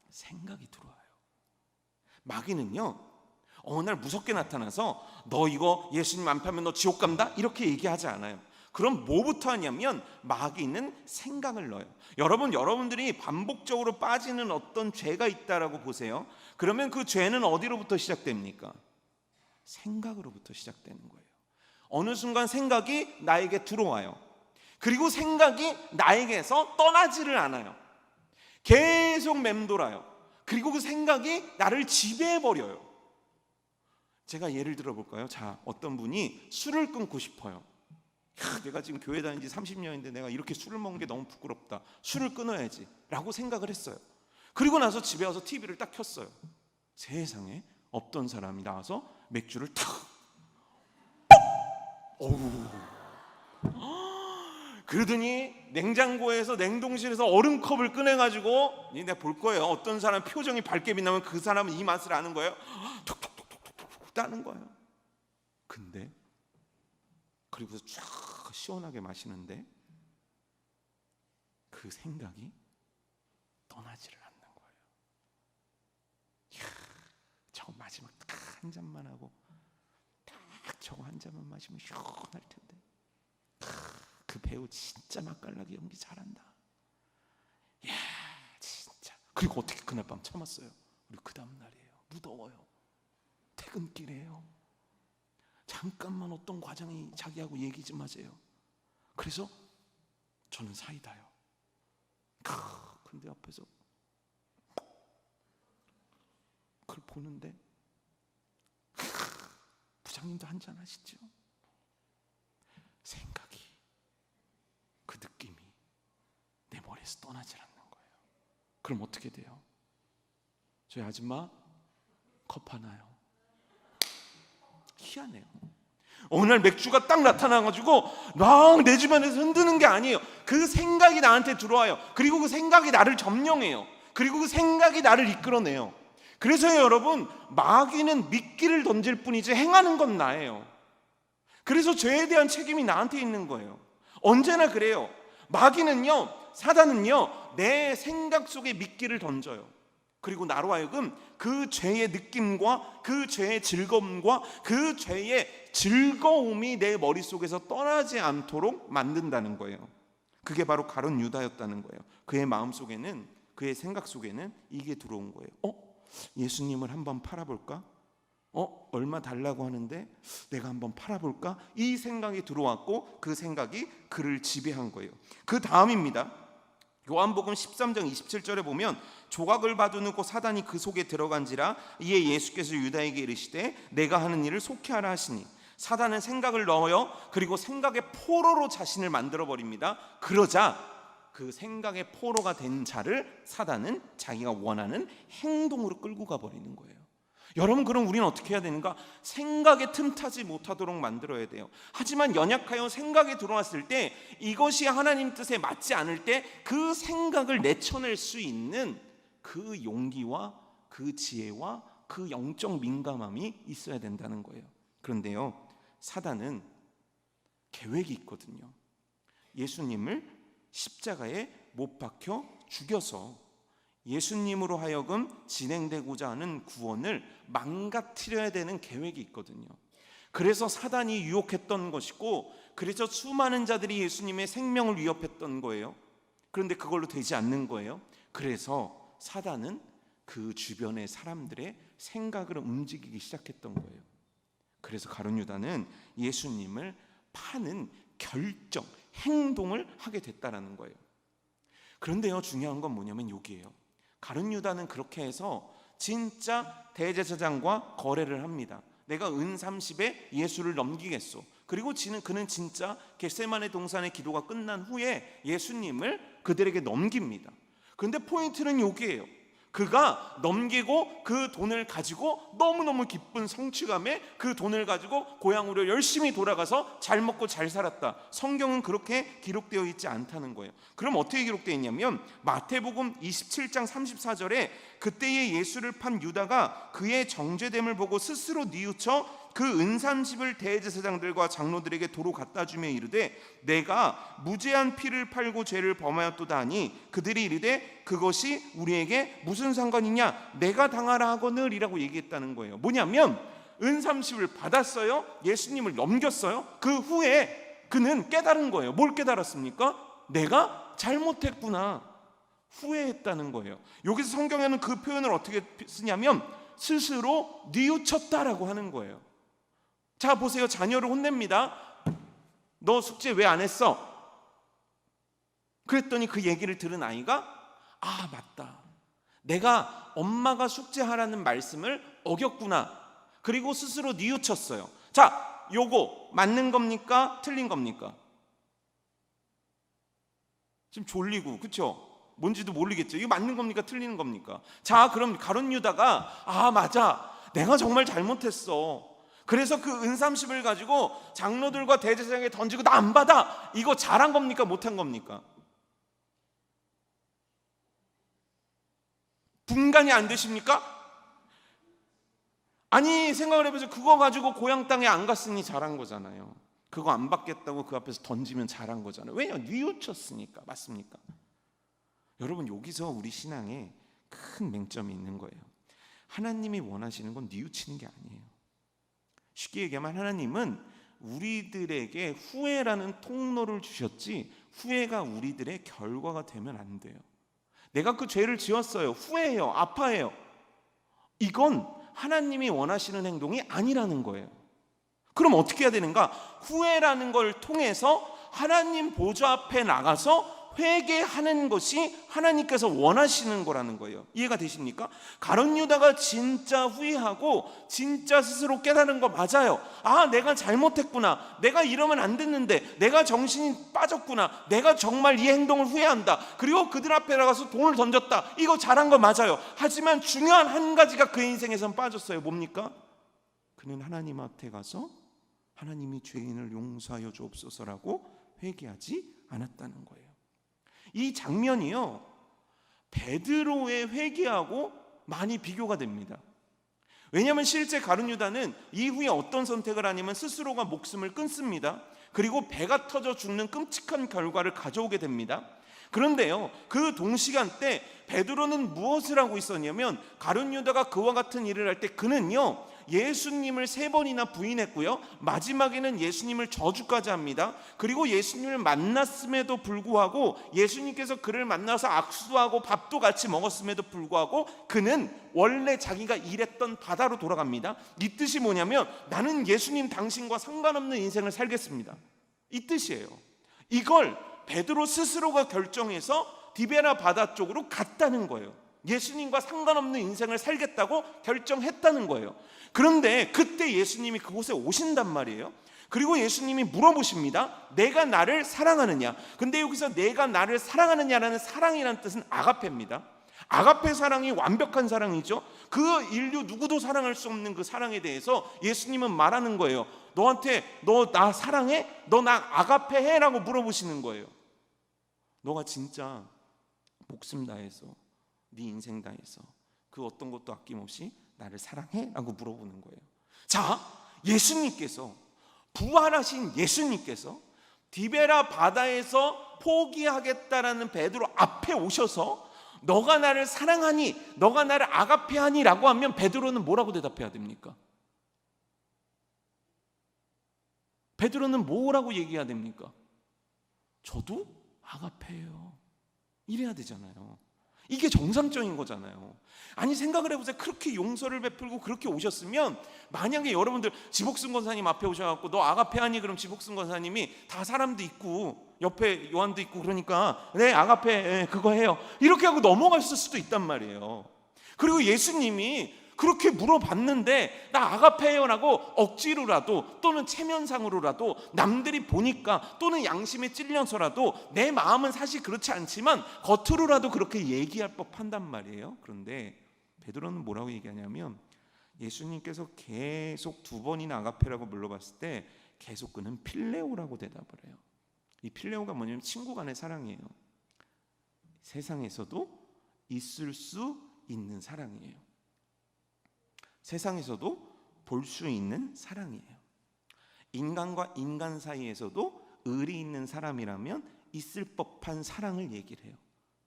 생각이 들어와요. 마귀는요, 어느 날 무섭게 나타나서 너 이거 예수님 안 팔면 너 지옥 간다? 이렇게 얘기하지 않아요. 그럼 뭐부터 하냐면 마귀는 생각을 넣어요. 여러분들이 반복적으로 빠지는 어떤 죄가 있다라고 보세요. 그러면 그 죄는 어디로부터 시작됩니까? 생각으로부터 시작되는 거예요. 어느 순간 생각이 나에게 들어와요. 그리고 생각이 나에게서 떠나지를 않아요. 계속 맴돌아요. 그리고 그 생각이 나를 지배해버려요. 제가 예를 들어볼까요? 자, 어떤 분이 술을 끊고 싶어요. 내가 지금 교회 다닌 지 30년인데 내가 이렇게 술을 먹는 게 너무 부끄럽다, 술을 끊어야지 라고 생각을 했어요. 그리고 나서 집에 와서 TV를 딱 켰어요. 세상에 없던 사람이 나와서 맥주를 탁, 어우, 그러더니 냉장고에서 냉동실에서 얼음컵을 꺼내가지고, 내가 볼 거예요. 어떤 사람 표정이 밝게 빛나면 그 사람은 이 맛을 아는 거예요. 톡톡톡톡톡 따는 거예요. 근데 그리고서 쫙 시원하게 마시는데 그 생각이 떠나지를 않는 거예요. 이야, 저거 마지막 딱 한 잔만 하고 딱 저거 한 잔만 마시면 시원할 텐데, 그 배우 진짜 맛깔나게 연기 잘한다. 이야, 진짜. 그리고 어떻게 그날 밤 참았어요? 우리 그 다음 날이에요. 무더워요. 퇴근길이에요. 잠깐만 어떤 과장이 자기하고 얘기 좀 하세요. 그래서 저는 사이다요. 근데 앞에서 그걸 보는데, 부장님도 한잔 하시죠? 생각이, 그 느낌이 내 머리에서 떠나질 않는 거예요. 그럼 어떻게 돼요? 저희 아줌마 컵 하나요. 희한해요. 어느 날 맥주가 딱 나타나가지고 막 내 주변에서 흔드는 게 아니에요. 그 생각이 나한테 들어와요. 그리고 그 생각이 나를 점령해요. 그리고 그 생각이 나를 이끌어내요. 그래서 여러분, 마귀는 미끼를 던질 뿐이지 행하는 건 나예요. 그래서 죄에 대한 책임이 나한테 있는 거예요. 언제나 그래요. 마귀는요, 사단은요, 내 생각 속에 미끼를 던져요. 그리고 나로 하여금 그 죄의 느낌과 그 죄의 즐거움과 그 죄의 즐거움이 내 머릿속에서 떠나지 않도록 만든다는 거예요. 그게 바로 가룟 유다였다는 거예요. 그의 마음속에는, 그의 생각 속에는 이게 들어온 거예요. 예수님을 한번 팔아볼까? 얼마 달라고 하는데 내가 한번 팔아볼까? 이 생각이 들어왔고 그 생각이 그를 지배한 거예요. 그 다음입니다. 요한복음 13장 27절에 보면, 조각을 받아놓고 사단이 그 속에 들어간지라 이에 예수께서 유다에게 이르시되 내가 하는 일을 속히 하라 하시니, 사단은 생각을 넣어요. 그리고 생각의 포로로 자신을 만들어 버립니다. 그러자 그 생각의 포로가 된 자를 사단은 자기가 원하는 행동으로 끌고 가버리는 거예요. 여러분, 그럼 우리는 어떻게 해야 되는가? 생각에 틈타지 못하도록 만들어야 돼요. 하지만 연약하여 생각이 들어왔을 때, 이것이 하나님 뜻에 맞지 않을 때 그 생각을 내쳐낼 수 있는 그 용기와 그 지혜와 그 영적 민감함이 있어야 된다는 거예요. 그런데요, 사단은 계획이 있거든요. 예수님을 십자가에 못 박혀 죽여서 예수님으로 하여금 진행되고자 하는 구원을 망가뜨려야 되는 계획이 있거든요. 그래서 사단이 유혹했던 것이고, 그래서 수많은 자들이 예수님의 생명을 위협했던 거예요. 그런데 그걸로 되지 않는 거예요. 그래서 사단은 그 주변의 사람들의 생각을 움직이기 시작했던 거예요. 그래서 가룟 유다는 예수님을 파는 결정, 행동을 하게 됐다라는 거예요. 그런데요, 중요한 건 뭐냐면 여기에요. 가룟 유다는 그렇게 해서 진짜 대제사장과 거래를 합니다. 내가 은 30에 예수를 넘기겠소. 그리고 그는 진짜 겟세마네 동산의 기도가 끝난 후에 예수님을 그들에게 넘깁니다. 그런데 포인트는 여기에요. 그가 넘기고 그 돈을 가지고 너무너무 기쁜 성취감에 그 돈을 가지고 고향으로 열심히 돌아가서 잘 먹고 잘 살았다. 성경은 그렇게 기록되어 있지 않다는 거예요. 그럼 어떻게 기록되어 있냐면, 마태복음 27장 34절에 그때에 예수를 판 유다가 그의 정죄됨을 보고 스스로 뉘우쳐 그 은삼십을 대제사장들과 장로들에게 도로 갖다 주며 이르되 내가 무죄한 피를 팔고 죄를 범하였도다 하니, 그들이 이르되 그것이 우리에게 무슨 상관이냐, 내가 당하라 하거늘 이라고 얘기했다는 거예요. 뭐냐면 은삼십을 받았어요. 예수님을 넘겼어요. 그 후에 그는 깨달은 거예요. 뭘 깨달았습니까? 내가 잘못했구나. 후회했다는 거예요. 여기서 성경에는 그 표현을 어떻게 쓰냐면 스스로 뉘우쳤다라고 하는 거예요. 자, 보세요. 자녀를 혼냅니다. 너 숙제 왜 안 했어? 그랬더니 그 얘기를 들은 아이가, 아, 맞다. 내가 엄마가 숙제하라는 말씀을 어겼구나. 그리고 스스로 뉘우쳤어요. 자, 요거 맞는 겁니까? 틀린 겁니까? 지금 졸리고, 그렇죠? 뭔지도 모르겠죠. 이거 맞는 겁니까? 틀리는 겁니까? 자, 그럼 가룟 유다가 맞아, 내가 정말 잘못했어. 그래서 그 은삼십을 가지고 장로들과 대제사장에게 던지고 나 안 받아. 이거 잘한 겁니까? 못한 겁니까? 분간이 안 되십니까? 아니, 생각을 해보세요. 그거 가지고 고향 땅에 안 갔으니 잘한 거잖아요. 그거 안 받겠다고 그 앞에서 던지면 잘한 거잖아요. 왜냐? 뉘우쳤으니까. 맞습니까? 여러분, 여기서 우리 신앙에 큰 맹점이 있는 거예요. 하나님이 원하시는 건 뉘우치는 게 아니에요. 쉽게 얘기하면 하나님은 우리들에게 후회라는 통로를 주셨지, 후회가 우리들의 결과가 되면 안 돼요. 내가 그 죄를 지었어요. 후회해요. 아파해요. 이건 하나님이 원하시는 행동이 아니라는 거예요. 그럼 어떻게 해야 되는가? 후회라는 걸 통해서 하나님 보좌 앞에 나가서 회개하는 것이 하나님께서 원하시는 거라는 거예요. 이해가 되십니까? 가룟 유다가 진짜 후회하고 진짜 스스로 깨달은 거 맞아요. 내가 잘못했구나. 내가 이러면 안 됐는데, 내가 정신이 빠졌구나. 내가 정말 이 행동을 후회한다. 그리고 그들 앞에 나가서 돈을 던졌다. 이거 잘한 거 맞아요. 하지만 중요한 한 가지가 그의 인생에선 빠졌어요. 뭡니까? 그는 하나님 앞에 가서 하나님이 죄인을 용서하여 주옵소서라고 회개하지 않았다는 거예요. 이 장면이요, 베드로의 회개하고 많이 비교가 됩니다. 왜냐하면 실제 가룟 유다는 이후에 어떤 선택을 하냐면 스스로가 목숨을 끊습니다. 그리고 배가 터져 죽는 끔찍한 결과를 가져오게 됩니다. 그런데요, 그 동시간대 베드로는 무엇을 하고 있었냐면, 가룟 유다가 그와 같은 일을 할 때 그는요, 예수님을 3번이나 부인했고요, 마지막에는 예수님을 저주까지 합니다. 그리고 예수님을 만났음에도 불구하고, 예수님께서 그를 만나서 악수도 하고 밥도 같이 먹었음에도 불구하고 그는 원래 자기가 일했던 바다로 돌아갑니다. 이 뜻이 뭐냐면, 나는 예수님 당신과 상관없는 인생을 살겠습니다. 이 뜻이에요. 이걸 베드로 스스로가 결정해서 디베라 바다 쪽으로 갔다는 거예요. 예수님과 상관없는 인생을 살겠다고 결정했다는 거예요. 그런데 그때 예수님이 그곳에 오신단 말이에요. 그리고 예수님이 물어보십니다. 내가 나를 사랑하느냐? 근데 여기서 내가 나를 사랑하느냐라는 사랑이라는 뜻은 아가페입니다. 아가페 사랑이 완벽한 사랑이죠. 그 인류 누구도 사랑할 수 없는 그 사랑에 대해서 예수님은 말하는 거예요. 너한테 너 나 사랑해? 너 나 아가페 해? 라고 물어보시는 거예요. 너가 진짜 목숨 다해서, 네 인생 다해서 그 어떤 것도 아낌없이 나를 사랑해? 라고 물어보는 거예요. 자, 예수님께서, 부활하신 예수님께서 디베라 바다에서 포기하겠다라는 베드로 앞에 오셔서 너가 나를 사랑하니, 너가 나를 아가페하니 라고 하면 베드로는 뭐라고 대답해야 됩니까? 베드로는 뭐라고 얘기해야 됩니까? 저도 아가페예요. 이래야 되잖아요. 이게 정상적인 거잖아요. 아니, 생각을 해보세요. 그렇게 용서를 베풀고 그렇게 오셨으면, 만약에 여러분들 지복승 권사님 앞에 오셔갖고 너 아가페하니? 그럼 지복승 권사님이 다 사람도 있고 옆에 요한도 있고 그러니까 네 아가페 그거 해요 이렇게 하고 넘어갔을 수도 있단 말이에요. 그리고 예수님이 그렇게 물어봤는데 나 아가페요라고 억지로라도 또는 체면상으로라도 남들이 보니까 또는 양심에 찔려서라도, 내 마음은 사실 그렇지 않지만 겉으로라도 그렇게 얘기할 법한단 말이에요. 그런데 베드로는 뭐라고 얘기하냐면, 예수님께서 계속 2번이나 아가페라고 물어봤을 때 계속 그는 필레오라고 대답을 해요. 이 필레오가 뭐냐면 친구 간의 사랑이에요. 세상에서도 있을 수 있는 사랑이에요. 세상에서도 볼 수 있는 사랑이에요. 인간과 인간 사이에서도 의리 있는 사람이라면 있을 법한 사랑을 얘기를 해요.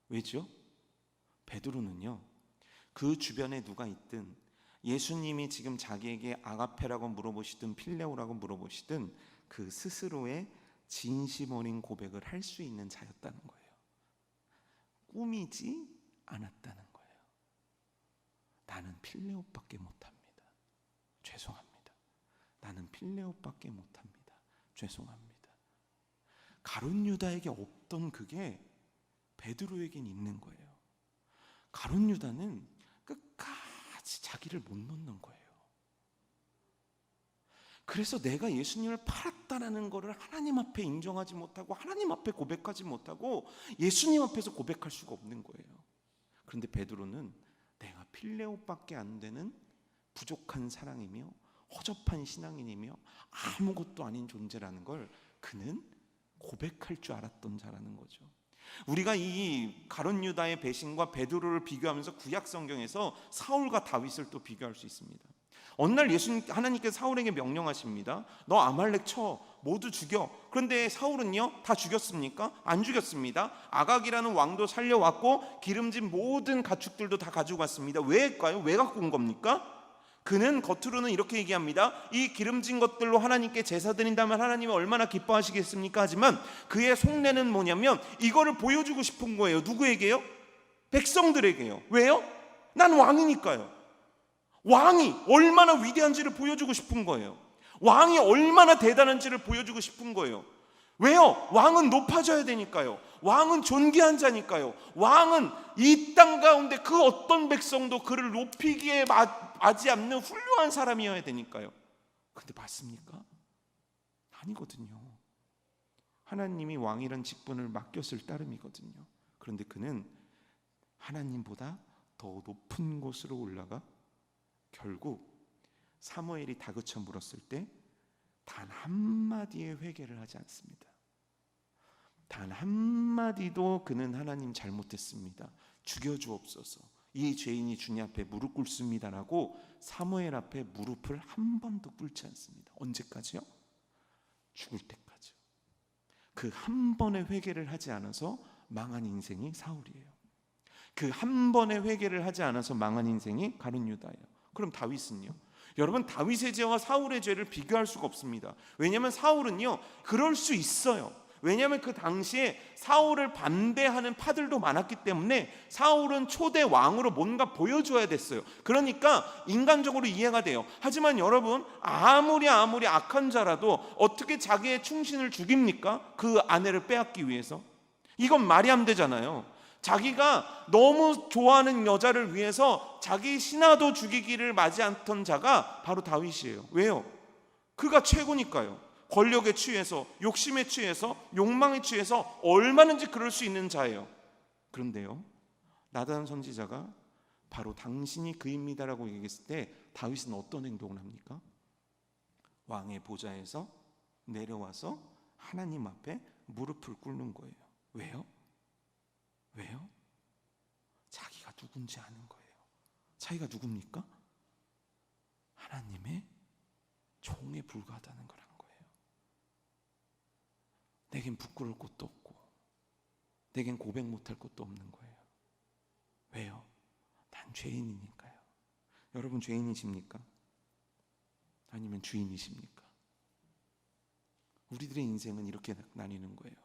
왜죠? 베드로는요, 그 주변에 누가 있든 예수님이 지금 자기에게 아가페라고 물어보시든 필레오라고 물어보시든 그 스스로의 진심 어린 고백을 할 수 있는 자였다는 거예요. 꾸미지 않았다는 거예요. 나는 필레오밖에 못합니다. 죄송합니다. 나는 필레오밖에 못합니다. 죄송합니다. 가룟 유다에게 없던 그게 베드로에겐 있는 거예요. 가룟 유다는 끝까지 자기를 못 놓는 거예요. 그래서 내가 예수님을 팔았다라는 것을 하나님 앞에 인정하지 못하고 하나님 앞에 고백하지 못하고 예수님 앞에서 고백할 수가 없는 거예요. 그런데 베드로는 내가 필레오밖에 안 되는 부족한 사랑이며 허접한 신앙인이며 아무것도 아닌 존재라는 걸 그는 고백할 줄 알았던 자라는 거죠. 우리가 이 가룟 유다의 배신과 베드로를 비교하면서 구약 성경에서 사울과 다윗을 또 비교할 수 있습니다. 어느 날 하나님께서 사울에게 명령하십니다. 너 아말렉 쳐, 모두 죽여. 그런데 사울은요, 다 죽였습니까? 안 죽였습니다. 아각이라는 왕도 살려왔고 기름진 모든 가축들도 다 가지고 왔습니다. 왜일까요? 왜 갖고 온 겁니까? 그는 겉으로는 이렇게 얘기합니다. 이 기름진 것들로 하나님께 제사 드린다면 하나님이 얼마나 기뻐하시겠습니까? 하지만 그의 속내는 뭐냐면 이거를 보여주고 싶은 거예요. 누구에게요? 백성들에게요. 왜요? 난 왕이니까요. 왕이 얼마나 위대한지를 보여주고 싶은 거예요. 왕이 얼마나 대단한지를 보여주고 싶은 거예요. 왜요? 왕은 높아져야 되니까요. 왕은 존귀한 자니까요. 왕은 이 땅 가운데 그 어떤 백성도 그를 높이기에 맞지 않는 훌륭한 사람이어야 되니까요. 근데 맞습니까? 아니거든요. 하나님이 왕이란 직분을 맡겼을 따름이거든요. 그런데 그는 하나님보다 더 높은 곳으로 올라가 결국 사무엘이 다그쳐 물었을 때 단 한마디의 회개를 하지 않습니다. 단 한마디도 그는 하나님 잘못했습니다, 죽여주옵소서, 이 죄인이 주님 앞에 무릎 꿇습니다라고 사무엘 앞에 무릎을 한 번도 꿇지 않습니다. 언제까지요? 죽을 때까지요. 그 한 번의 회개를 하지 않아서 망한 인생이 사울이에요. 그 한 번의 회개를 하지 않아서 망한 인생이 가룟 유다예요. 그럼 다윗은요? 여러분, 다윗의 죄와 사울의 죄를 비교할 수가 없습니다. 왜냐하면 사울은요, 그럴 수 있어요. 왜냐하면 그 당시에 사울을 반대하는 파들도 많았기 때문에 사울은 초대 왕으로 뭔가 보여줘야 됐어요. 그러니까 인간적으로 이해가 돼요. 하지만 여러분, 아무리 악한 자라도 어떻게 자기의 충신을 죽입니까? 그 아내를 빼앗기 위해서? 이건 말이 안 되잖아요. 자기가 너무 좋아하는 여자를 위해서 자기 신하도 죽이기를 맞지 않던 자가 바로 다윗이에요. 왜요? 그가 최고니까요. 권력에 취해서, 욕심에 취해서, 욕망에 취해서 얼마든지 그럴 수 있는 자예요. 그런데요, 나단 선지자가 바로 당신이 그입니다라고 얘기했을 때 다윗은 어떤 행동을 합니까? 왕의 보좌에서 내려와서 하나님 앞에 무릎을 꿇는 거예요. 왜요? 왜요? 자기가 누군지 아는 거예요. 자기가 누굽니까? 하나님의 종에 불과하다는 거라는 거예요. 내겐 부끄러울 것도 없고 내겐 고백 못할 것도 없는 거예요. 왜요? 난 죄인이니까요. 여러분, 죄인이십니까? 아니면 주인이십니까? 우리들의 인생은 이렇게 나뉘는 거예요.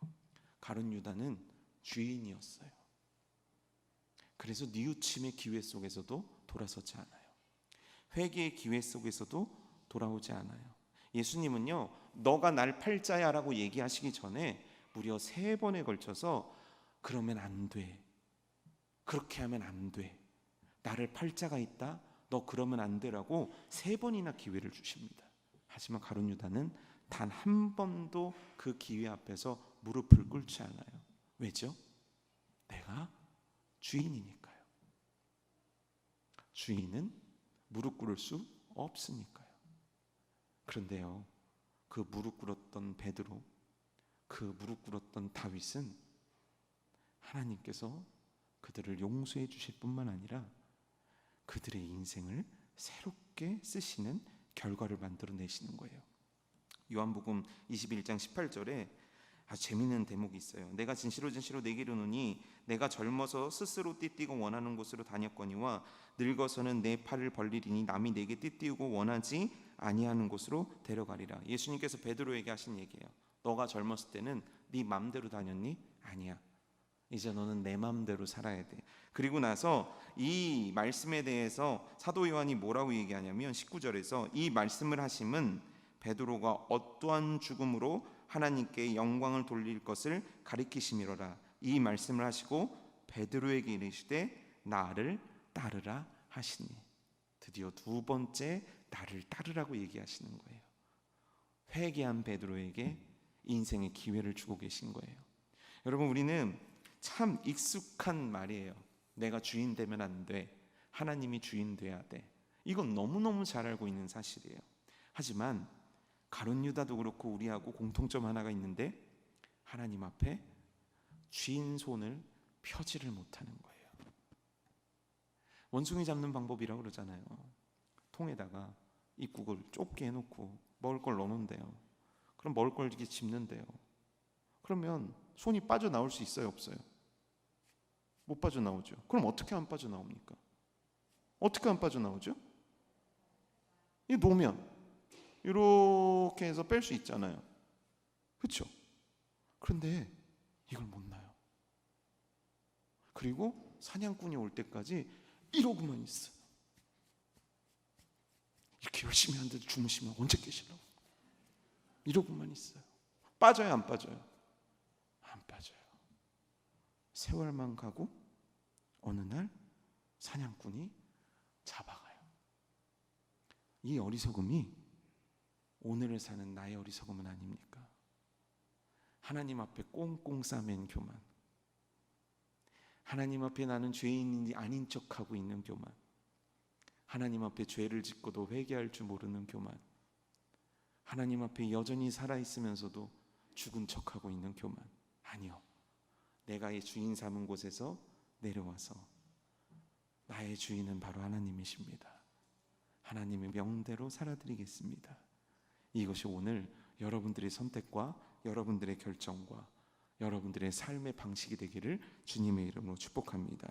가룟 유다는 주인이었어요. 그래서 뉘우침의 기회 속에서도 돌아서지 않아요. 회개의 기회 속에서도 돌아오지 않아요. 예수님은요, 너가 날 팔자야 라고 얘기하시기 전에 무려 3번에 걸쳐서 그러면 안 돼, 그렇게 하면 안 돼, 나를 팔자가 있다, 너 그러면 안 돼라고 3번이나 기회를 주십니다. 하지만 가룟 유다는 단 한 번도 그 기회 앞에서 무릎을 꿇지 않아요. 왜죠? 내가 주인이니까요. 주인은 무릎 꿇을 수 없으니까요. 그런데요, 그 무릎 꿇었던 베드로, 그 무릎 꿇었던 다윗은 하나님께서 그들을 용서해 주실 뿐만 아니라 그들의 인생을 새롭게 쓰시는 결과를 만들어내시는 거예요. 요한복음 21장 18절에 아주 재미있는 대목이 있어요. 내가 진실로 내게 이르노니 내가 젊어서 스스로 띠띠고 원하는 곳으로 다녔거니와 늙어서는 내 팔을 벌리리니 남이 내게 띠띠우고 원하지 아니하는 곳으로 데려가리라. 예수님께서 베드로에게 하신 얘기예요. 너가 젊었을 때는 네 맘대로 다녔니? 아니야. 이제 너는 내 맘대로 살아야 돼. 그리고 나서 이 말씀에 대해서 사도 요한이 뭐라고 얘기하냐면 19절에서 이 말씀을 하심은 베드로가 어떠한 죽음으로 하나님께 영광을 돌릴 것을 가리키심이로라. 이 말씀을 하시고 베드로에게 이르시되 나를 따르라 하시니, 드디어 2번째 나를 따르라고 얘기하시는 거예요. 회개한 베드로에게 인생의 기회를 주고 계신 거예요. 여러분, 우리는 참 익숙한 말이에요. 내가 주인 되면 안 돼. 하나님이 주인 돼야 돼. 이건 너무너무 잘 알고 있는 사실이에요. 하지만 가룟 유다도 그렇고 우리하고 공통점 하나가 있는데, 하나님 앞에 쥐인 손을 펴지를 못하는 거예요. 원숭이 잡는 방법이라고 그러잖아요. 통에다가 입국을 좁게 해놓고 먹을 걸 넣어놓는데요. 그럼 먹을 걸 이렇게 집는데요. 그러면 손이 빠져나올 수 있어요, 없어요? 못 빠져나오죠. 그럼 어떻게 안 빠져나옵니까? 어떻게 안 빠져나오죠? 이 놓으면 이렇게 해서 뺄 수 있잖아요. 그렇죠? 그런데 이걸 못 놔요. 그리고 사냥꾼이 올 때까지 이러고만 있어요. 이렇게 열심히 하는데도 주무시면 언제 깨시려고? 이러고만 있어요. 빠져요, 안 빠져요? 안 빠져요. 세월만 가고 어느 날 사냥꾼이 잡아가요. 이 어리석음이 오늘을 사는 나의 어리석음은 아닙니까? 하나님 앞에 꽁꽁 싸맨 교만, 하나님 앞에 나는 죄인이 아닌 척하고 있는 교만, 하나님 앞에 죄를 짓고도 회개할 줄 모르는 교만, 하나님 앞에 여전히 살아있으면서도 죽은 척하고 있는 교만. 아니요, 내가 이 주인 삼은 곳에서 내려와서 나의 주인은 바로 하나님이십니다. 하나님의 명대로 살아드리겠습니다. 이것이 오늘 여러분들의 선택과 여러분들의 결정과 여러분들의 삶의 방식이 되기를 주님의 이름으로 축복합니다.